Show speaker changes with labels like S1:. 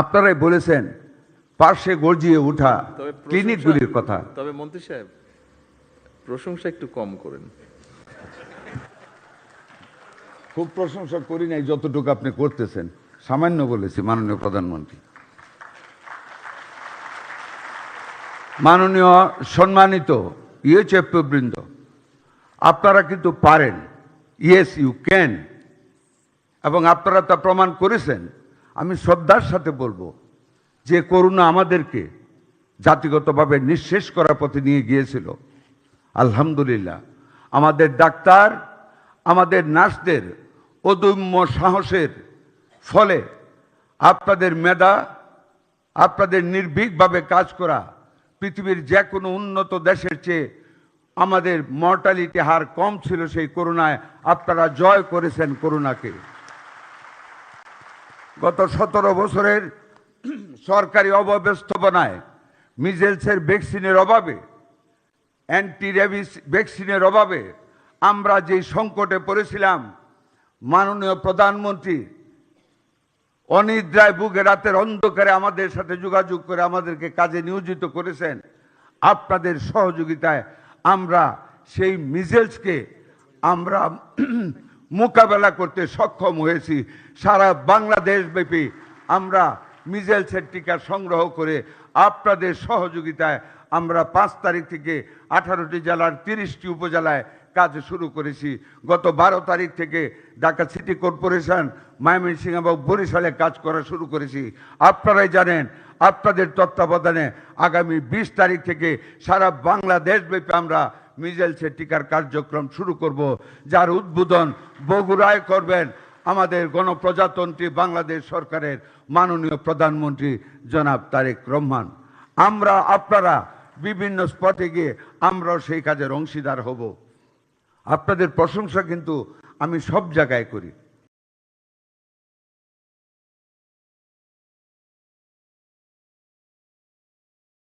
S1: আপনারাই বলেছেন পার্শ্বে গর্জিয়ে ওঠা ক্লিনিকগুলির কথা।
S2: তবে মন্ত্রী সাহেব, প্রশংসা একটু কম করেন।
S1: খুব প্রশংসা করি নাই, যতটুকু আপনি করতেছেন সামান্য বলেছি। মাননীয় প্রধানমন্ত্রী, মাননীয় সম্মানিত ইউএচএফ বৃন্দ, আপনারা কিন্তু পারেন, ইয়েস ইউ ক্যান, এবং আপনারা তা প্রমাণ করেছেন। আমি শ্রদ্ধার সাথে বলবো যে করোনা আমাদেরকে জাতিগতভাবে নিঃশেষ করার পথে নিয়ে গিয়েছিল। আলহামদুলিল্লাহ, আমাদের ডাক্তার, আমাদের নার্সদের অদম্য সাহসের ফলে, আপনাদের মেধা, আপনাদের নির্ভীকভাবে কাজ করা, পৃথিবীর যে কোনো উন্নত দেশের চেয়ে আমাদের মর্টালিটি হার কম ছিল সেই করোনায়। আপনারা জয় করেছেন করোনাকে। গত 17 বছরের সরকারি অব্যবস্থাপনায়, মিজেলসের ভ্যাকসিনের অভাবে, অ্যান্টি রেবিস ভ্যাকসিনের অভাবে আমরা যে সংকটে পড়েছিলাম, মাননীয় প্রধানমন্ত্রী অনিদ্রায় বুকে রাতের অন্ধকারে আমাদের সাথে যোগাযোগ করে আমাদেরকে কাজে নিয়োজিত করেছেন। আপনাদের সহযোগিতায় আমরা সেই মিজেলসকে আমরা মোকাবেলা করতে সক্ষম হয়েছি। সারা বাংলাদেশব্যাপী আমরা মিজেলসের টিকা সংগ্রহ করে আপনাদের সহযোগিতায় আমরা 5 তারিখ থেকে 18টি জেলার 30টি উপজেলায় কাজ শুরু করেছি। গত 12 তারিখ থেকে ঢাকা সিটি কর্পোরেশন, ময়মনসিংহ এবং বরিশালে কাজ করা শুরু করেছি। আপনারাই জানেন, আপনাদের তত্ত্বাবধানে আগামী 20 তারিখ থেকে সারা বাংলাদেশব্যাপী আমরা মিজেলসের টিকার কার্যক্রম শুরু করব, যার উদ্বোধন বগুড়ায় করবেন আমাদের গণপ্রজাতন্ত্রী বাংলাদেশ সরকারের মাননীয় প্রধানমন্ত্রী জনাব তারেক রহমান। আমরা আপনারা বিভিন্ন স্পটে গিয়ে আমরাও সেই কাজের অংশীদার হব। আপনাদের প্রশংসা কিন্তু আমি সব জায়গায় করি।